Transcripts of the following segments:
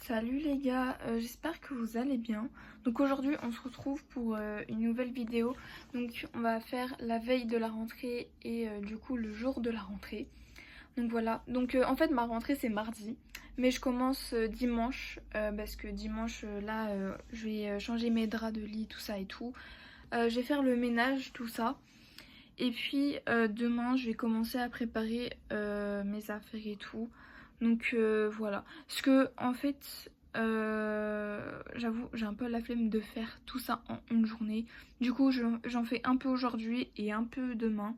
Salut les gars, j'espère que vous allez bien. Donc aujourd'hui on se retrouve pour une nouvelle vidéo. Donc on va faire la veille de la rentrée et du coup le jour de la rentrée. Donc voilà, donc en fait ma rentrée c'est mardi. Mais je commence dimanche parce que dimanche je vais changer mes draps de lit, tout ça et tout. Je vais faire le ménage, tout ça. Et puis demain je vais commencer à préparer mes affaires et tout. Donc voilà. Parce que en fait j'avoue j'ai un peu la flemme de faire tout ça en une journée. Du coup j'en fais un peu aujourd'hui et un peu demain.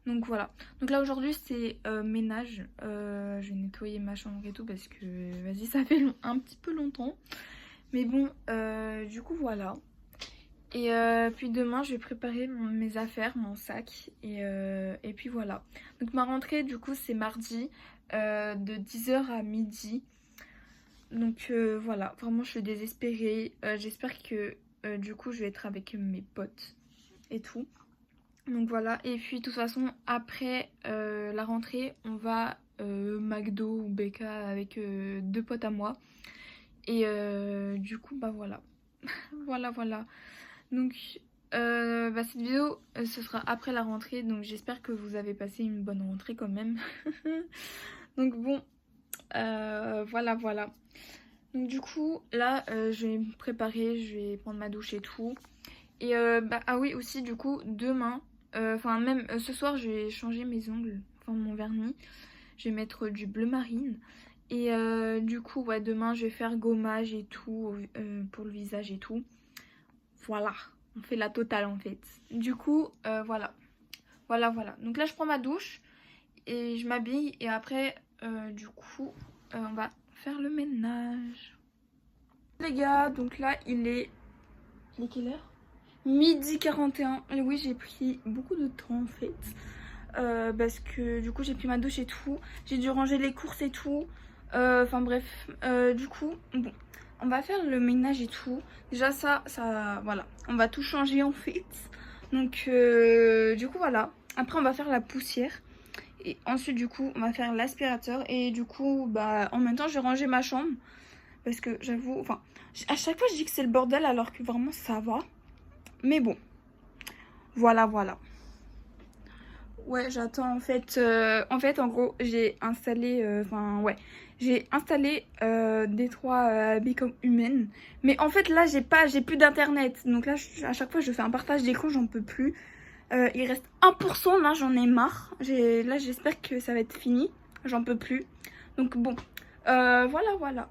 Donc voilà. Donc là aujourd'hui c'est ménage. Je vais nettoyer ma chambre et tout parce que vas-y ça fait un petit peu longtemps. Mais bon du coup voilà. Et puis demain, je vais préparer mes affaires, mon sac. Et puis voilà. Donc ma rentrée, du coup, c'est mardi de 10h à midi. Donc voilà, vraiment, je suis désespérée. J'espère que du coup, je vais être avec mes potes et tout. Donc voilà. Et puis de toute façon, après la rentrée, on va McDo ou BK avec deux potes à moi. Et du coup, bah voilà. Voilà. Donc cette vidéo ce sera après la rentrée, donc j'espère que vous avez passé une bonne rentrée quand même. Donc bon voilà. Donc du coup là je vais me préparer, je vais prendre ma douche et tout. Et ah oui aussi du coup demain, enfin même ce soir je vais changer mes ongles, enfin mon vernis. Je vais mettre du bleu marine. Et du coup ouais demain je vais faire gommage et tout pour le visage et tout. Voilà, on fait la totale en fait. Du coup, voilà. Donc là, je prends ma douche et je m'habille. Et après, du coup, on va faire le ménage. Les gars, donc là, Il est quelle heure? Midi 41. Et oui, j'ai pris beaucoup de temps en fait. Parce que du coup, j'ai pris ma douche et tout. J'ai dû ranger les courses et tout. Enfin bref, du coup, bon. On va faire le ménage et tout. Déjà voilà. On va tout changer en fait. Donc du coup voilà. Après on va faire la poussière. Et ensuite du coup on va faire l'aspirateur. Et du coup bah en même temps je vais ranger ma chambre. Parce que j'avoue, enfin à chaque fois je dis que c'est le bordel alors que vraiment ça va. Mais bon, voilà. Ouais, j'attends en gros, j'ai installé j'ai installé des trois Become Human. Mais en fait, là, j'ai plus d'internet. Donc là, à chaque fois, je fais un partage d'écran, j'en peux plus. Il reste 1%, là, j'en ai marre. Là, j'espère que ça va être fini. J'en peux plus. Donc bon, voilà.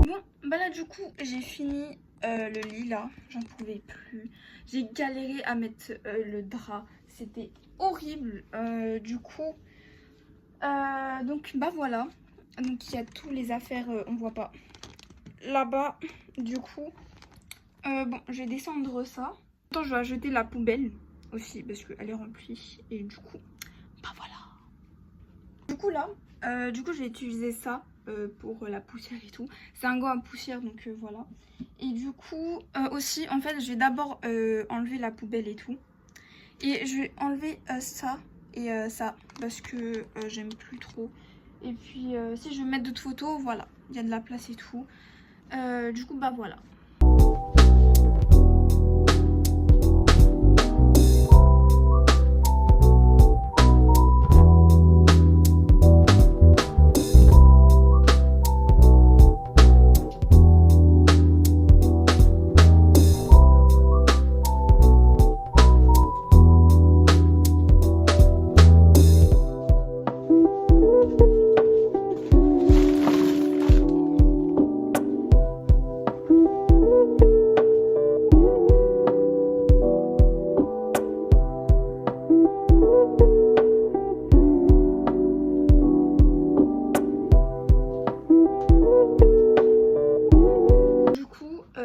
Bon, bah là du coup j'ai fini le lit là, j'en pouvais plus. J'ai galéré à mettre le drap, c'était horrible. Du coup, donc bah voilà. Donc il y a tous les affaires, on voit pas là-bas. Du coup, bon, je vais descendre ça. Attends, je vais ajouter la poubelle aussi parce qu'elle est remplie. Et du coup, bah voilà. Du coup là, je vais utiliser ça pour la poussière et tout. C'est un gant à poussière donc voilà. Et du coup aussi en fait je vais d'abord enlever la poubelle et tout. Et je vais enlever ça et ça parce que j'aime plus trop. Et puis si je veux mettre d'autres photos, voilà, il y a de la place et tout. Du coup bah voilà.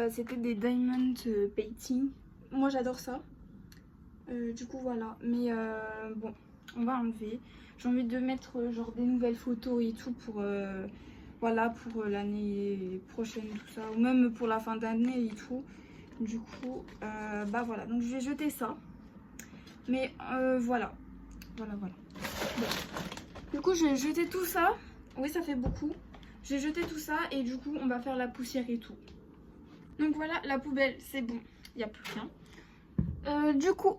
C'était des diamond painting. Moi j'adore ça. Du coup voilà. Mais bon, on va enlever. J'ai envie de mettre genre des nouvelles photos et tout voilà, pour l'année prochaine, tout ça, ou même pour la fin d'année et tout. Du coup, bah voilà, donc je vais jeter ça. Mais voilà. Voilà. Bon. Du coup, je vais jeter tout ça. Oui, ça fait beaucoup. Je vais jeter tout ça et du coup, on va faire la poussière et tout. Donc voilà, la poubelle, c'est bon. Il n'y a plus rien. Du coup,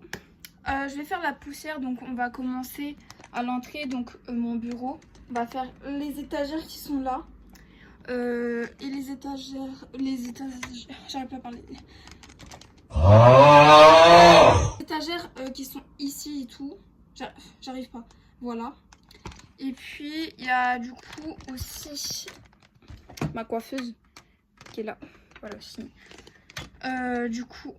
je vais faire la poussière. Donc on va commencer à l'entrée, donc mon bureau. On va faire les étagères qui sont là. Et les étagères, j'arrive pas à parler. Les étagères qui sont ici et tout, j'arrive pas, voilà. Et puis il y a du coup aussi ma coiffeuse qui est là, voilà aussi. Du coup,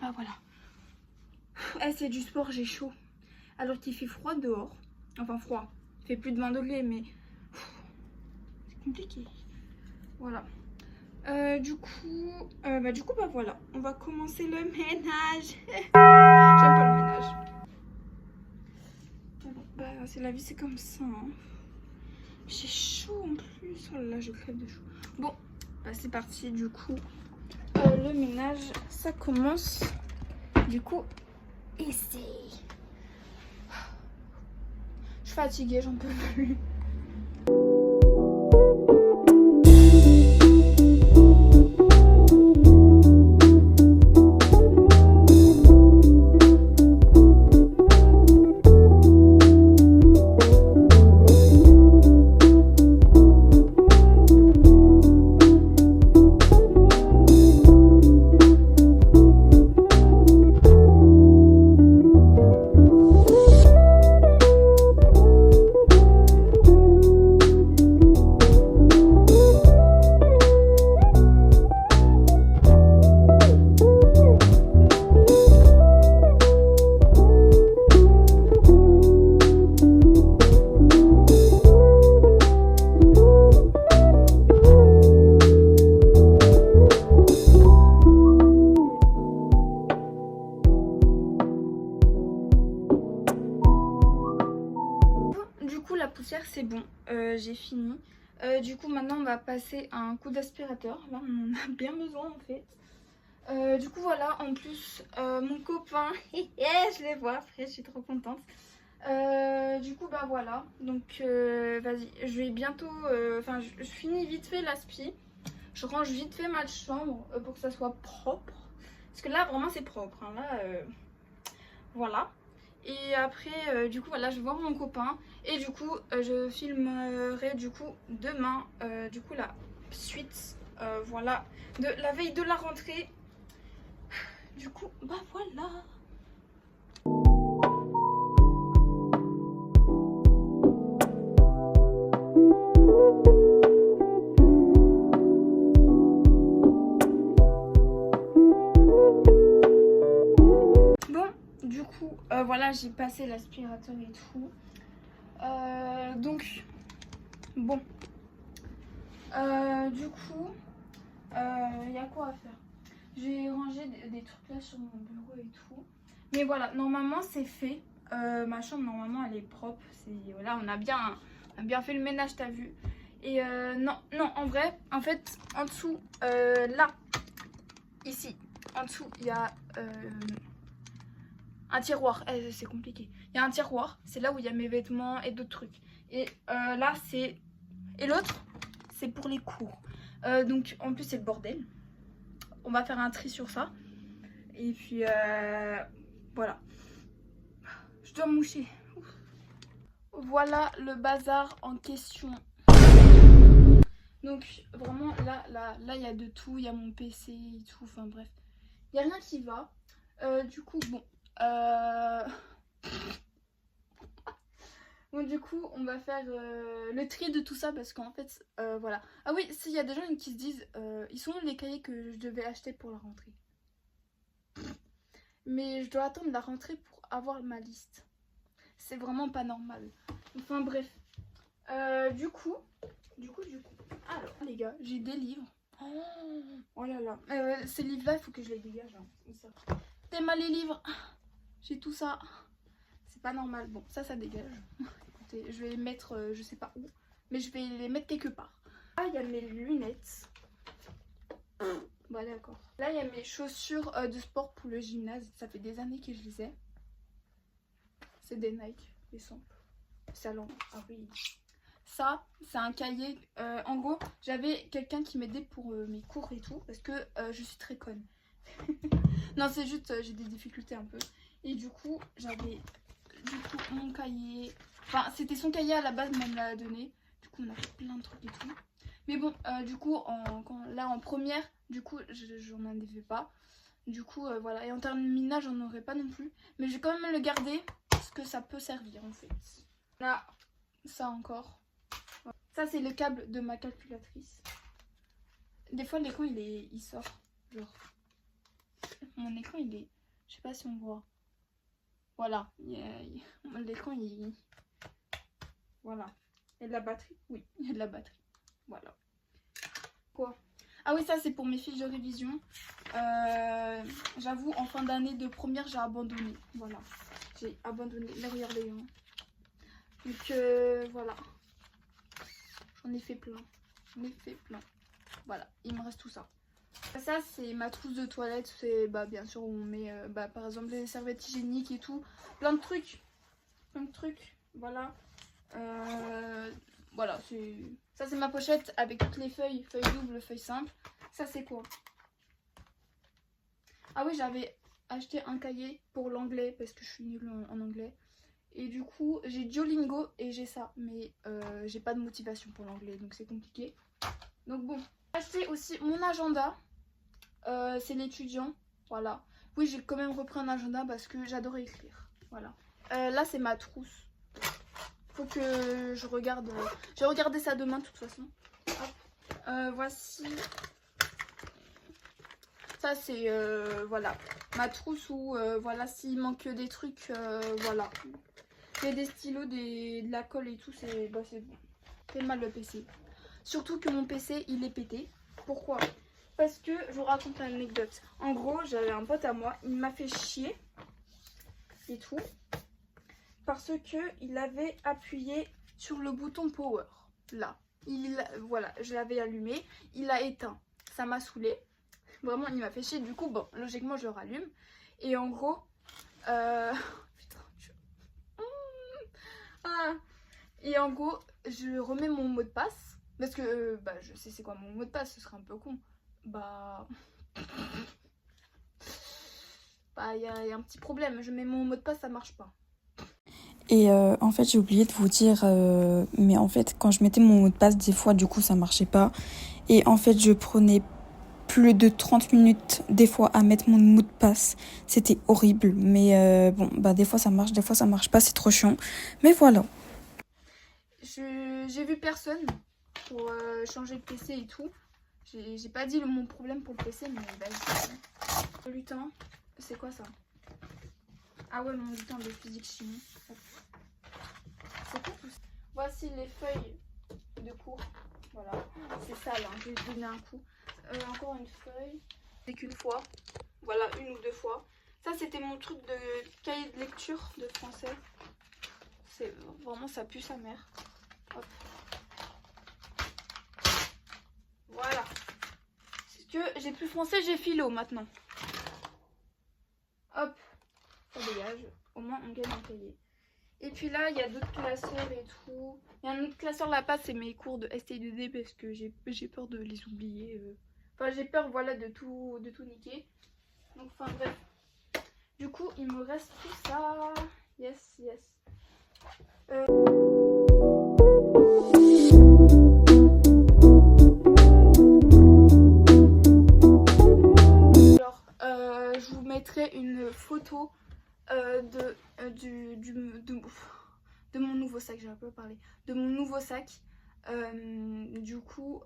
ah voilà. C'est du sport, j'ai chaud. Alors qu'il fait froid dehors, enfin froid, il fait plus de 20 degrés mais c'est compliqué. Voilà. Du coup, bah voilà, on va commencer le ménage. J'aime pas le ménage. Bon, bah c'est la vie, c'est comme ça. Hein. J'ai chaud en plus. Oh là là, je crève de chaud. Bon, bah c'est parti. Du coup, le ménage, ça commence. Du coup, ici. Je suis fatiguée, j'en peux plus. La poussière c'est bon, j'ai fini. Du coup maintenant on va passer à un coup d'aspirateur. Là on en a bien besoin en fait. Du coup voilà, en plus mon copain, je les vois après, je suis trop contente. Du coup bah voilà, donc vas-y, je vais bientôt, enfin je finis vite fait l'aspi. Je range vite fait ma chambre pour que ça soit propre. Parce que là vraiment c'est propre, hein. Là voilà. Et après du coup voilà, je vais voir mon copain et du coup je filmerai du coup demain du coup la suite voilà de la veille de la rentrée. Du coup bah voilà. Voilà, j'ai passé l'aspirateur et tout. Donc, bon. Du coup, il y a quoi à faire? J'ai rangé des trucs là sur mon bureau et tout. Mais voilà, normalement c'est fait. Ma chambre, normalement, elle est propre. Voilà, on a bien fait le ménage, t'as vu. Et non, en vrai, en fait, en dessous, là, ici, en dessous, il y a... un tiroir, c'est compliqué. Il y a un tiroir, c'est là où il y a mes vêtements et d'autres trucs. Et là, c'est... Et l'autre, c'est pour les cours. Donc, en plus, c'est le bordel. On va faire un tri sur ça. Et puis, voilà. Je dois moucher. Ouf. Voilà le bazar en question. Donc, vraiment, là, il y a de tout. Il y a mon PC et tout. Enfin, bref. Il n'y a rien qui va. Du coup, bon... Bon, du coup, on va faire le tri de tout ça parce qu'en fait, voilà. Ah oui, s'il y a des gens qui se disent, ils sont où les cahiers que je devais acheter pour la rentrée? Mais je dois attendre la rentrée pour avoir ma liste. C'est vraiment pas normal. Enfin bref. Du coup. Alors, les gars, j'ai des livres. Oh là là. Ces livres-là, il faut que je les dégage. Hein. T'aimes les livres? J'ai tout ça. C'est pas normal. Bon, ça dégage. Écoutez, je vais les mettre je sais pas où. mais je vais les mettre quelque part. Là, il y a mes lunettes. Bah d'accord. Là, il y a mes chaussures de sport pour le gymnase. Ça fait des années que je les ai. C'est des Nike, les simples. Salon. Ah oui. Ça, c'est un cahier. En gros, j'avais quelqu'un qui m'aidait pour mes cours et tout, parce que je suis très conne. Non, c'est juste, j'ai des difficultés un peu. Et du coup, j'avais mon cahier. Enfin, c'était son cahier à la base, mais elle me l'a donné. Du coup, on a fait plein de trucs et tout. Mais bon, du coup, là en première, du coup, j'en avais pas. Du coup, voilà. Et en terminale, j'en aurais pas non plus. Mais je vais quand même le garder, parce que ça peut servir en fait. Là, ça encore. Voilà. Ça, c'est le câble de ma calculatrice. Des fois, l'écran, il sort. Genre, mon écran, il est... Je sais pas si on voit. Voilà. L'écran, il... Voilà. Il y a de la batterie? Oui, il y a de la batterie. Voilà. Quoi? Ah oui, ça, c'est pour mes fiches de révision. J'avoue, en fin d'année de première, j'ai abandonné. Voilà. J'ai abandonné. Là, regardez. Hein. Donc, voilà. J'en ai fait plein. J'en ai fait plein. Voilà. Il me reste tout ça. Ça, c'est ma trousse de toilette. C'est, bah, bien sûr, on met, par exemple, les serviettes hygiéniques et tout. Plein de trucs. Plein de trucs. Voilà. Voilà, ça c'est ma pochette avec toutes les feuilles, feuilles doubles, feuilles simples. Ça c'est quoi? Ah oui, j'avais acheté un cahier pour l'anglais parce que je suis nulle en anglais. Et du coup, j'ai Duolingo et j'ai ça. Mais j'ai pas de motivation pour l'anglais, donc c'est compliqué. Donc bon, j'ai acheté aussi mon agenda. C'est l'étudiant, voilà. Oui, j'ai quand même repris un agenda parce que j'adore écrire. Voilà. Là, c'est ma trousse. Faut que je regarde. Je vais regarder ça demain de toute façon. Voici. Ça c'est voilà ma trousse où voilà s'il manque des trucs voilà. J'ai des stylos, de la colle et tout, c'est bon. C'est mal le PC. Surtout que mon PC il est pété. Pourquoi? Parce que je vous raconte une anecdote. En gros, j'avais un pote à moi, il m'a fait chier et tout. Parce que il avait appuyé sur le bouton power là, voilà, je l'avais allumé, il a éteint, ça m'a saoulé, vraiment il m'a fait chier. Du coup bon, logiquement je le rallume et en gros putain, et en gros je remets mon mot de passe parce que bah je sais c'est quoi mon mot de passe, ce serait un peu con. Bah y a un petit problème, je mets mon mot de passe, ça marche pas. Et en fait, j'ai oublié de vous dire, mais en fait, quand je mettais mon mot de passe, des fois, du coup, ça marchait pas. Et en fait, je prenais plus de 30 minutes, des fois, à mettre mon mot de passe. C'était horrible. Mais bon, bah, des fois, ça marche, des fois, ça marche pas. C'est trop chiant. Mais voilà. J'ai vu personne pour changer de PC et tout. J'ai pas dit mon problème pour le PC, mais bah, le lutin, c'est quoi ça? Ah ouais, mon lutin de physique chimie. C'est quoi tout ça? Voici les feuilles de cours. Voilà, c'est sale, hein. Je vais donner un coup. Encore une feuille. C'est qu'une fois. Voilà, une ou deux fois. Ça, c'était mon truc de cahier de lecture de français. C'est vraiment, ça pue sa mère. Hop. Voilà. Parce que j'ai plus français, j'ai philo maintenant. Hop. Ça dégage. Au moins, on gagne un cahier. Et puis là, il y a d'autres classeurs et tout. Il y a un autre classeur là-bas, c'est mes cours de STI2D parce que j'ai peur de les oublier. Enfin, j'ai peur, voilà, de tout niquer. Donc, enfin, bref. Du coup, il me reste tout ça. Yes, yes. Alors, je vous mettrai une photo de mon nouveau sac, j'ai un peu parlé, de mon nouveau sac. Du coup,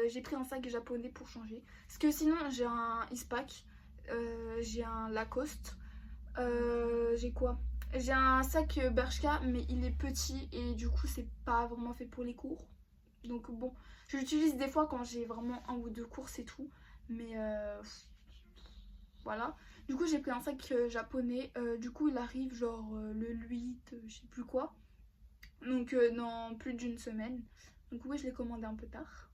j'ai pris un sac japonais pour changer. Parce que sinon, j'ai un Eastpak, j'ai un Lacoste, j'ai quoi? J'ai un sac Bershka, mais il est petit et du coup, c'est pas vraiment fait pour les cours. Donc bon, je l'utilise des fois quand j'ai vraiment un ou deux courses et tout. Mais voilà. Du coup, j'ai pris un sac japonais. Du coup, il arrive genre le 8, je sais plus quoi. Donc dans plus d'une semaine. Donc oui, je l'ai commandé un peu tard.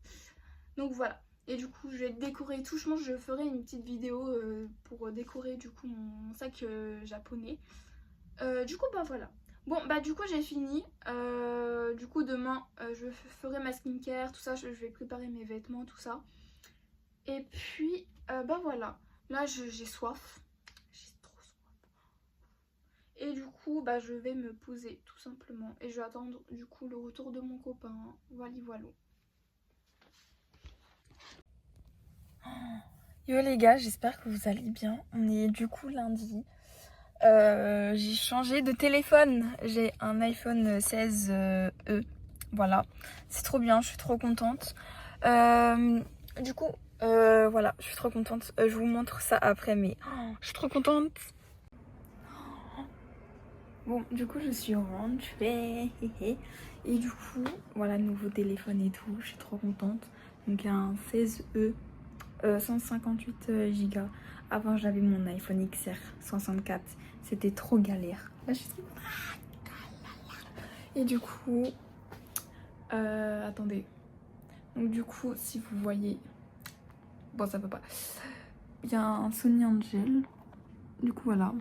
Donc voilà. Et du coup, je vais décorer tout. Je pense que je ferai une petite vidéo pour décorer du coup mon sac japonais. Du coup, bah voilà. Bon, bah du coup, j'ai fini. Du coup, demain, je ferai ma skincare, tout ça. Je vais préparer mes vêtements, tout ça. Et puis, bah voilà. Là, j'ai soif. J'ai trop soif. Et du coup, bah je vais me poser tout simplement. Et je vais attendre du coup le retour de mon copain. Voilà, voilà. Yo les gars, j'espère que vous allez bien. On est du coup lundi. J'ai changé de téléphone. J'ai un iPhone 16e. Voilà, c'est trop bien, je suis trop contente. Du coup, voilà, je suis trop contente. Je vous montre ça après, mais je suis trop contente. Bon, du coup, je suis rentrée. Et du coup, voilà, nouveau téléphone et tout. Je suis trop contente. Donc, un 16e. 158 Go. Avant j'avais mon iPhone XR 64. C'était trop galère. Là je suis trop... Et du coup... attendez. Donc du coup si vous voyez... Bon ça peut pas. Il y a un Sony Angel. Du coup voilà.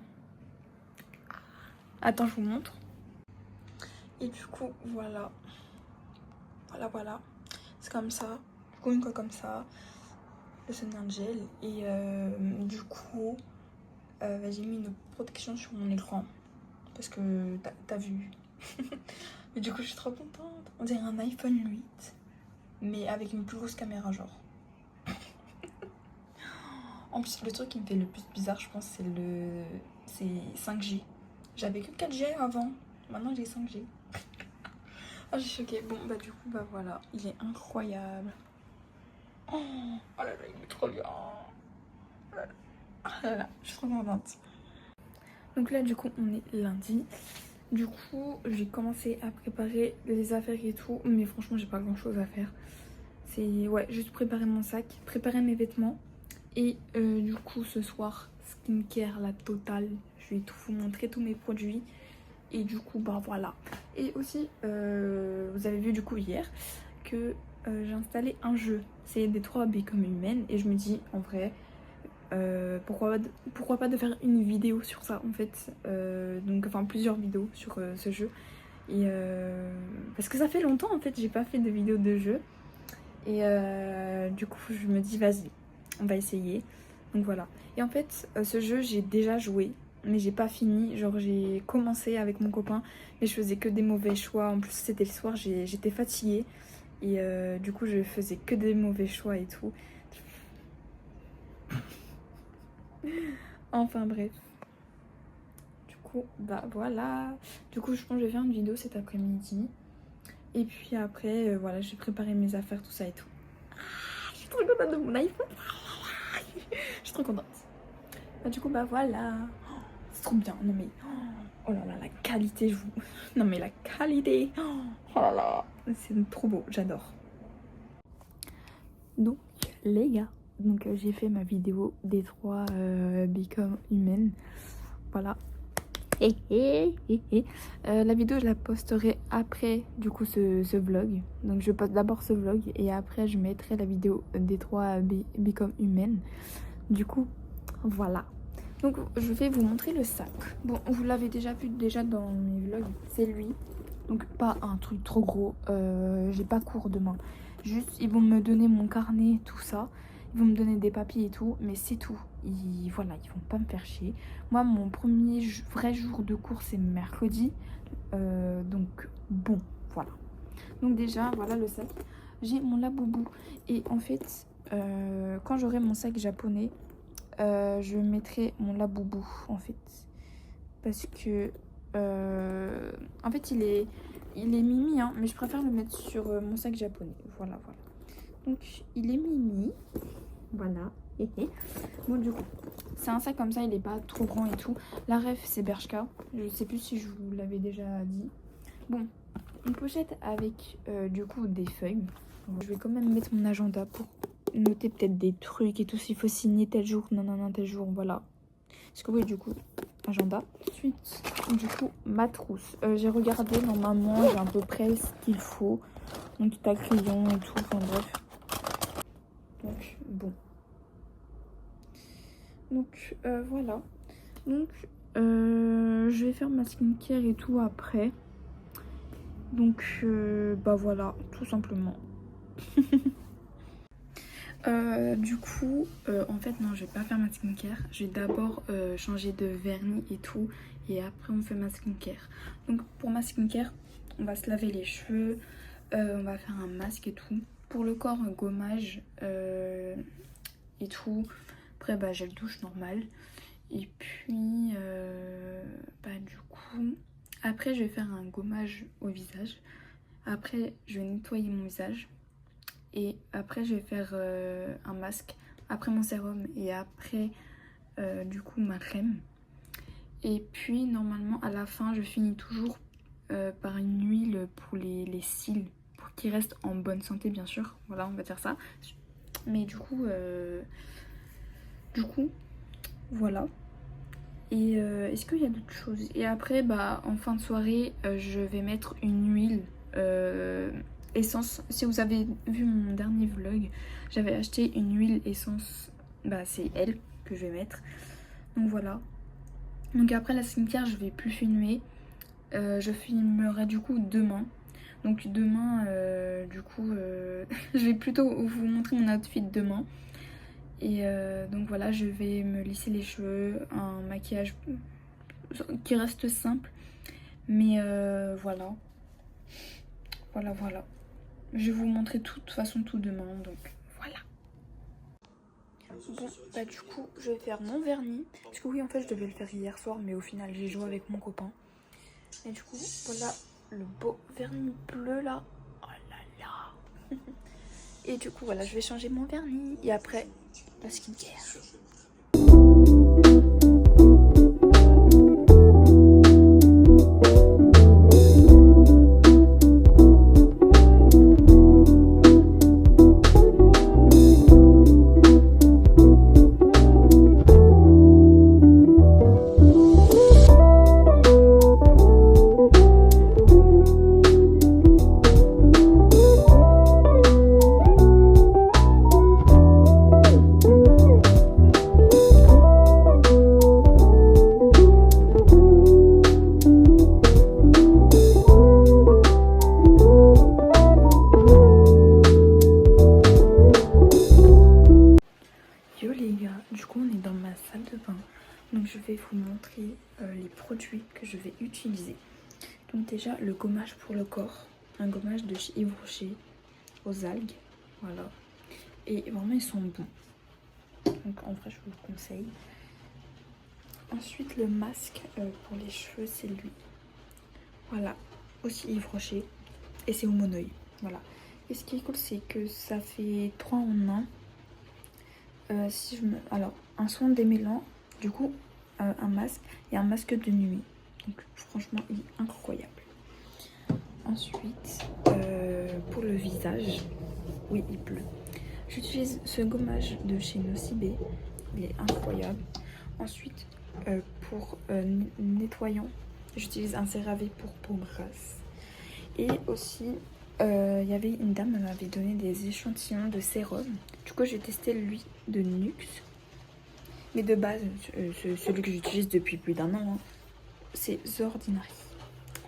Attends je vous montre. Et du coup voilà. Voilà. C'est comme ça. Du coup une fois comme ça. Le Sony Angel. Et du coup... j'ai mis une protection sur mon écran parce que t'as vu. Mais du coup je suis trop contente. On dirait un iPhone 8 mais avec une plus grosse caméra genre. En plus le truc qui me fait le plus bizarre je pense c'est 5G. J'avais que 4G avant, maintenant j'ai 5G. Ah j'ai choqué. Bon bah du coup bah voilà, il est incroyable. Oh là là il est trop bien. Oh là là, je suis trop contente. Donc là du coup on est lundi. Du coup j'ai commencé à préparer les affaires et tout. Mais franchement j'ai pas grand chose à faire. C'est ouais juste préparer mon sac, préparer mes vêtements. Et du coup ce soir skincare la totale. Je vais tout vous montrer, tous mes produits. Et du coup bah voilà. Et aussi vous avez vu du coup hier que j'ai installé un jeu. C'est Détroit Become Human. Et je me dis en vrai pourquoi pas de faire une vidéo sur ça en fait, donc enfin plusieurs vidéos sur ce jeu. Et parce que ça fait longtemps en fait j'ai pas fait de vidéo de jeu. Et du coup je me dis vas-y on va essayer. Donc voilà. Et en fait ce jeu j'ai déjà joué mais j'ai pas fini. Genre j'ai commencé avec mon copain mais je faisais que des mauvais choix. En plus c'était le soir, j'étais fatiguée. Et du coup je faisais que des mauvais choix et tout. Enfin bref. Du coup bah voilà. Du coup je pense que je vais faire une vidéo cet après-midi. Et puis après voilà j'ai préparé mes affaires tout ça et tout. Je suis trop contente de mon iPhone. Je suis trop contente. Bah, du coup bah voilà. C'est trop bien. Non mais oh là là la qualité je vous... Non mais la qualité. Oh là là. C'est trop beau. J'adore. Donc les gars. Donc j'ai fait ma vidéo Détroit Become Human. Voilà. La vidéo je la posterai après du coup ce vlog. Donc je poste d'abord ce vlog et après je mettrai la vidéo Détroit Become Human. Du coup voilà. Donc je vais vous montrer le sac. Bon vous l'avez déjà vu dans mes vlogs. C'est lui. Donc pas un truc trop gros. J'ai pas cours demain. Juste ils vont me donner mon carnet tout ça. Ils vont me donner des papiers et tout, mais c'est tout. Voilà, ils vont pas me faire chier. Moi, mon premier vrai jour de cours, c'est mercredi. Donc, bon, voilà. Donc déjà, voilà le sac. J'ai mon Labubu. Et en fait, quand j'aurai mon sac japonais, je mettrai mon Labubu, en fait. Parce que, en fait, il est mimi, hein, mais je préfère le mettre sur mon sac japonais. Voilà. Donc, il est mimi. Voilà. Bon du coup c'est un sac comme ça, il est pas trop grand et tout. La ref c'est Bershka, je sais plus si je vous l'avais déjà dit. Bon, une pochette avec du coup des feuilles. Donc, je vais quand même mettre mon agenda pour noter peut-être des trucs et tout, s'il faut signer tel jour, non tel jour, voilà. Parce que oui du coup agenda. Ensuite du coup ma trousse, j'ai regardé, normalement j'ai à peu près ce qu'il faut. Donc t'as crayon et tout, enfin bref. Donc bon. Donc voilà. Donc je vais faire ma skincare et tout après. Donc bah voilà, tout simplement. Du coup, en fait non, je vais pas faire ma skincare. Je vais d'abord changer de vernis et tout, et après on fait ma skincare. Donc pour ma skincare, on va se laver les cheveux, on va faire un masque et tout. Pour le corps, un gommage et tout. Après bah gel douche normal. Et puis bah du coup, après je vais faire un gommage au visage. Après je vais nettoyer mon visage. Et après je vais faire un masque, après mon sérum et après du coup ma crème. Et puis normalement à la fin je finis toujours par une huile pour les cils, pour qu'ils restent en bonne santé bien sûr. Voilà, on va dire ça. Mais du coup voilà. Et est-ce qu'il y a d'autres choses? Et après bah en fin de soirée je vais mettre une huile essence. Si vous avez vu mon dernier vlog, j'avais acheté une huile essence, bah c'est elle que je vais mettre. Donc voilà. Donc après la skincare je vais plus filmer, je filmerai du coup demain. Donc demain du coup je vais plutôt vous montrer mon outfit demain. Et donc voilà, je vais me lisser les cheveux, un maquillage qui reste simple, mais voilà. Je vais vous montrer de toute façon tout demain, donc voilà. Bon, bah du coup, je vais faire mon vernis. Parce que oui, en fait, je devais le faire hier soir, mais au final, j'ai joué avec mon copain. Et du coup, voilà le beau vernis bleu là. Oh là là. Et du coup, voilà, je vais changer mon vernis. Et après, la skincare. Yo les gars, du coup on est dans ma salle de bain. Donc je vais vous montrer les produits que je vais utiliser. Donc déjà le gommage pour le corps. Un gommage de chez Yves Rocher aux algues. Voilà. Et vraiment ils sont bons. Donc en vrai je vous le conseille. Ensuite le masque pour les cheveux c'est lui. Voilà. Aussi Yves Rocher. Et c'est au Monoi. Voilà. Et ce qui est cool c'est que ça fait 3 en 1. Alors, un soin démêlant, du coup, un masque et un masque de nuit. Donc, franchement, il est incroyable. Ensuite, pour le visage, oui, il pleut. J'utilise ce gommage de chez Nocibé. Il est incroyable. Ensuite, pour nettoyant, j'utilise un CeraVe pour peau grasse. Et aussi, il y avait une dame, elle m'avait donné des échantillons de sérum. Du coup, j'ai testé lui de Nux. Mais de base, celui que j'utilise depuis plus d'1 an, hein, c'est The Ordinary.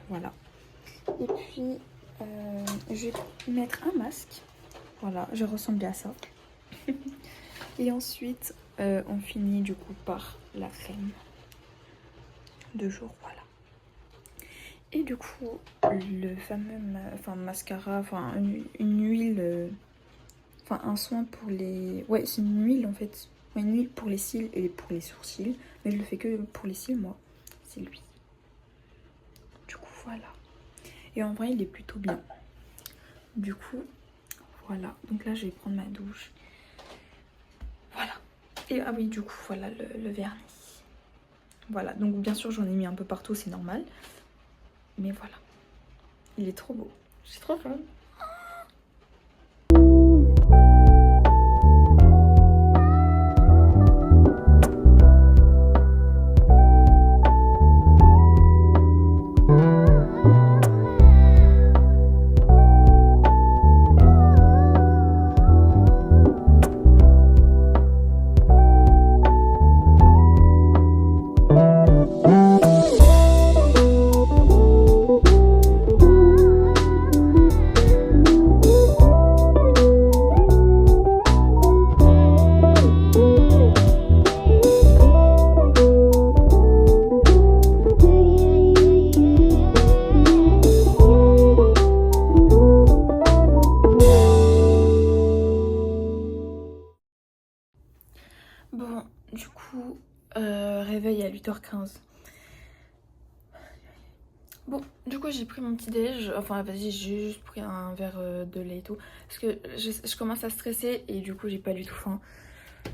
Voilà. Et puis, je vais mettre un masque. Voilà, je ressemble à ça. Et ensuite, on finit du coup par la crème de jour. Voilà. Et du coup, le fameux mascara, une huile, un soin pour les... Ouais, c'est une huile en fait. Une huile pour les cils et pour les sourcils. Mais je le fais que pour les cils, moi. C'est lui. Du coup, voilà. Et en vrai, il est plutôt bien. Du coup, voilà. Donc là, je vais prendre ma douche. Voilà. Et ah oui, du coup, voilà le vernis. Voilà. Donc bien sûr, j'en ai mis un peu partout, c'est normal. Mais voilà, il est trop beau. Je suis trop fan. Bon, du coup, réveil à 8h15. Bon, du coup, j'ai pris mon petit déj. Enfin, vas-y, j'ai juste pris un verre de lait et tout. Parce que je commence à stresser et du coup, j'ai pas du tout faim.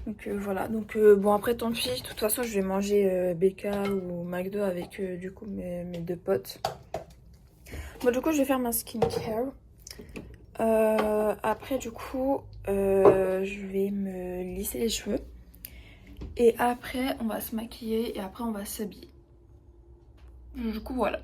Donc voilà. Donc bon, après, tant pis. De toute façon, je vais manger BK ou McDo avec du coup mes deux potes. Bon, du coup, je vais faire ma skincare. Après, du coup, je vais me lisser les cheveux. Et après, on va se maquiller et après, on va s'habiller. Du coup, voilà.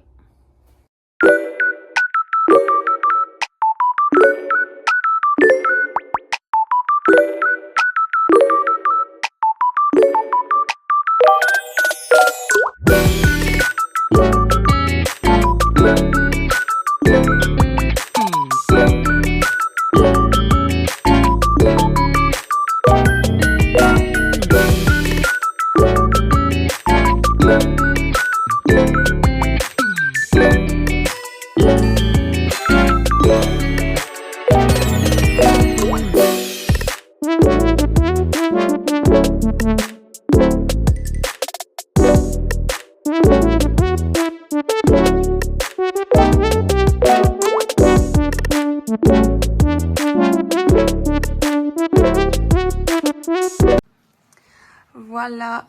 Voilà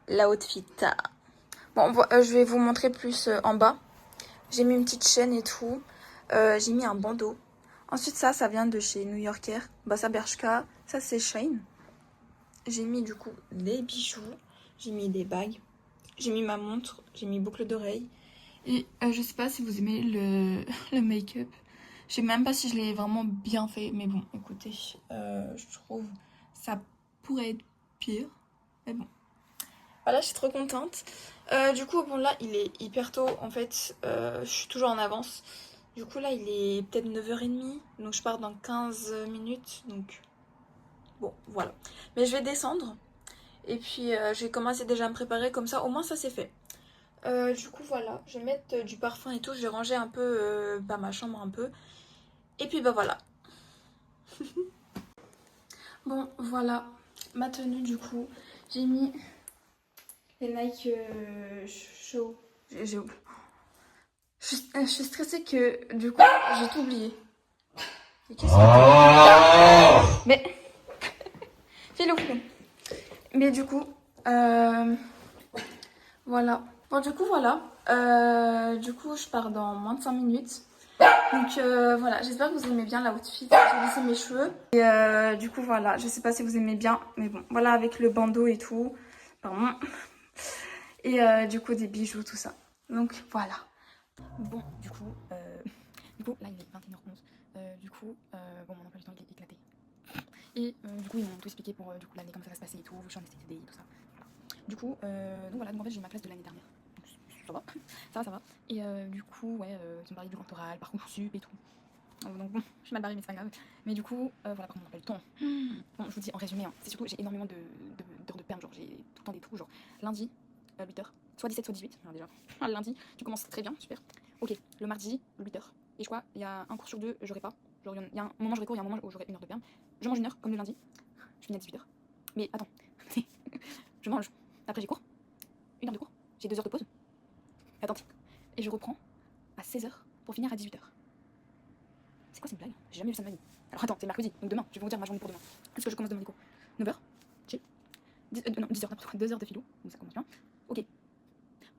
l'outfit. Bon, je vais vous montrer plus en bas. J'ai mis une petite chaîne et tout. J'ai mis un bandeau. Ensuite, ça vient de chez New Yorker. Bah, ça Bershka. Ça, c'est Shane. J'ai mis du coup des bijoux. J'ai mis des bagues. J'ai mis ma montre. J'ai mis boucle d'oreille. Et je sais pas si vous aimez le make-up. Je sais même pas si je l'ai vraiment bien fait. Mais bon, écoutez, je trouve ça pourrait être pire. Mais bon. Voilà, je suis trop contente. Du coup, bon là, il est hyper tôt. En fait, je suis toujours en avance. Du coup, là, il est peut-être 9h30. Donc, je pars dans 15 minutes. Donc, bon, voilà. Mais je vais descendre. Et puis, je vais commencer déjà à me préparer. Comme ça, au moins, ça, c'est fait. Du coup, voilà. Je vais mettre du parfum et tout. Je vais ranger un peu ma chambre un peu. Et puis, bah voilà. Bon, voilà. Ma tenue, du coup. J'ai mis les Nike Show. J'ai oublié. Je suis stressée que du coup j'ai tout oublié. Et qu'est-ce que... Mais j'ai l'ouvert. Mais du coup voilà. Bon du coup voilà. Du coup je pars dans moins de 5 minutes. Donc voilà, j'espère que vous aimez bien l'outfit. J'ai lissé mes cheveux. Et du coup voilà, je sais pas si vous aimez bien. Mais bon, voilà avec le bandeau et tout. Pardon. Et du coup des bijoux, tout ça. Donc voilà. Bon, du coup, là il est 21h11. Bon, mon emploi du temps il est éclaté. Et du coup, ils m'ont tout expliqué pour du coup l'année, comment ça va se passer et tout. Je suis en STCDI et tout ça. Voilà. Du coup, donc voilà, donc en fait j'ai eu ma classe de l'année dernière. Donc, ça va, ça va. Et du coup, ouais, ils ont parlé du grand oral, par contre sup et tout. Donc bon, je suis mal barrée, mais c'est pas grave. Mais du coup, voilà, par contre, mon emploi du temps. Bon, je vous dis en résumé, hein, c'est surtout, j'ai énormément d'heures de perm. Genre, j'ai tout le temps des trous. Genre, lundi, 8h, soit 17, soit 18. Alors, déjà, le lundi, tu commences très bien, super. Ok, le mardi, 8h. Et je crois, il y a un cours sur deux, j'aurai pas. Genre, il y a un moment j'aurai cours, il y a un moment où j'aurai 1 heure de perm. Je mange 1 heure, comme le lundi. Je finis à 18h. Mais attends, je mange. Après, j'ai cours. 1 heure de cours. J'ai 2 heures de pause. Attends. Et je reprends à 16h pour finir à 18h. C'est quoi cette blague? J'ai jamais vu ça de ma vie. Alors attends, c'est mercredi, donc demain, je vais vous dire ma journée pour demain. Parce que je commence demain les cours. 9h, chill. Non, 10h, n'importe quoi, 2 heures de philo, donc ça commence bien. Ok.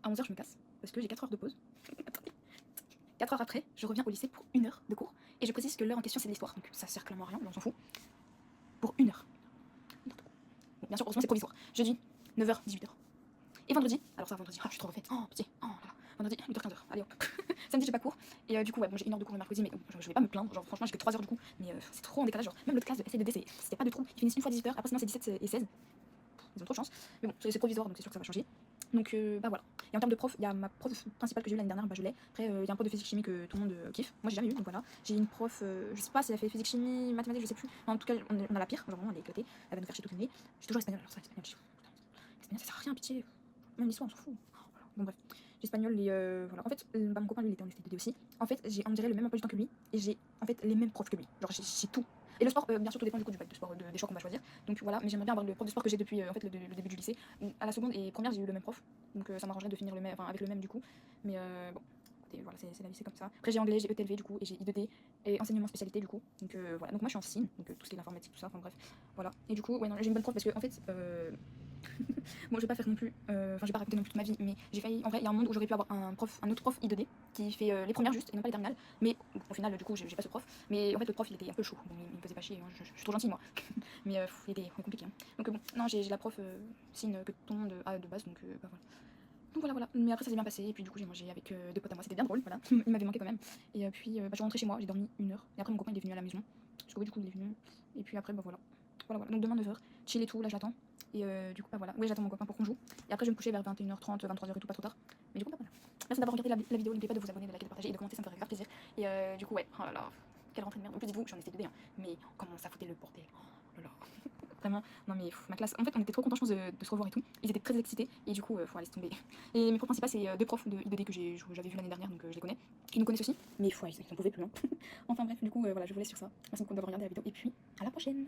À 11h, je me casse, parce que j'ai 4 heures de pause. Attendez. 4 heures après, je reviens au lycée pour 1 heure de cours. Et je précise que l'heure en question, c'est de l'histoire, donc ça sert clairement à rien, mais on s'en fout. Pour 1 heure. 1 heure de cours. Donc, bien sûr, heureusement, c'est provisoire. Jeudi, 9h, 18h. Et vendredi, alors ça, vendredi, je suis trop refaite. Oh, pitié. Oh là là. Vendredi, 8h, 15h. Allez hop. Samedi, j'ai pas cours. Et du coup, ouais, bon, j'ai 1 heure de cours le mercredi, mais je vais pas me plaindre. Genre, franchement, j'ai que 3 heures du coup. Mais c'est trop en décalage. Genre, même l'autre classe de SCDD, c'était pas de trou. Ils finissent une fois 18h. Après, sinon, c'est 17 et 16. Ils ont trop de chance. Mais bon, c'est provisoire, donc c'est sûr que ça va changer. Donc, bah voilà. Et en termes de prof, il y a ma prof principale que j'ai eu l'année dernière, bah je l'ai. Après, il y a un prof de physique-chimie que tout le monde kiffe. Moi, j'ai jamais eu, donc voilà. J'ai une prof, je sais pas si elle a fait physique-chimie, mathématiques, je sais plus. En tout cas, on a la pire. Genre, vraiment, elle est éclatée. Elle va nous faire chier toute l'année. J'ai toujours espagnol, alors ça, espagnol, ça sert à rien, pitié. Même l'histoire, on s'en fout. Voilà. Bon, bref. L'espagnol, et voilà. En fait, mon copain, lui, il était en STD aussi. En fait, j'ai, on dirait, le même emploi du temps que lui. Et j'ai, en fait, les mêmes profs que lui. Genre, j'ai tout. Et le sport, bien sûr, tout dépend du coup du bac de sport, des choix qu'on va choisir. Donc, Donc voilà, mais j'aimerais bien avoir le prof de sport que j'ai depuis en fait le début du lycée. À la seconde et première j'ai eu le même prof, donc ça m'arrangerait de finir le même, enfin, avec le même du coup. Mais bon, écoutez, voilà, c'est la vie, c'est comme ça. Après j'ai anglais, j'ai ETLV du coup, et j'ai I2D et enseignement spécialité du coup. Donc voilà, donc moi je suis en SIN, donc tout ce qui est l'informatique, tout ça, enfin bref, voilà. Et du coup, ouais, non, j'ai une bonne prof parce que en fait, bon, je vais pas faire non plus, enfin, je vais pas raconter non plus toute ma vie, mais j'ai failli, en vrai, il y a un monde où j'aurais pu avoir un autre prof I2D qui fait les premières juste et non pas les terminales. Mais au final, du coup, j'ai pas ce prof. Mais en fait, le prof il était un peu chaud, bon, il me faisait pas chier, hein, je suis trop gentille moi. Mais il était compliqué. Hein. Donc bon, non, j'ai la prof signe que tout le monde a de base, donc bah voilà. Donc voilà. Mais après, ça s'est bien passé, et puis du coup, j'ai mangé avec deux potes à moi, c'était bien drôle, voilà. Il m'avait manqué quand même. Et puis, je suis rentrée chez moi, j'ai dormi 1 heure. Et après, mon copain il est venu à la maison. Parce que oui, du coup, il est venu. Et puis après, bah voilà. Voilà. Donc demain 9h, chill et tout, là j'attends. Et du coup, bah voilà. Oui, j'attends mon copain pour qu'on joue. Et après, je vais me coucher vers 21h30, 23h et tout, pas trop tard. Mais du coup, bah voilà. Merci d'avoir regardé la vidéo. N'oubliez pas de vous abonner, de liker, de partager et de commenter, ça me ferait grave plaisir. Et du coup, ouais, oh là là, quelle rentrée de merde. En plus, dites-vous, j'en ai fait 2D, hein. Mais comment ça foutait le bordel. Oh là là. Vraiment, non mais ma classe. En fait, on était trop contents, je pense, de se revoir et tout. Ils étaient très excités. Et du coup, faut laisser tomber. Et mes profs principaux, c'est deux profs de I2D que j'avais vu l'année dernière, donc je les connais. Qui nous connaissent aussi. Mais ils n'en pouvaient plus. Hein. Enfin bref, du coup, voilà, je vous laisse sur ça. Merci beaucoup d'avoir regardé la vidéo. Et puis, à la prochaine.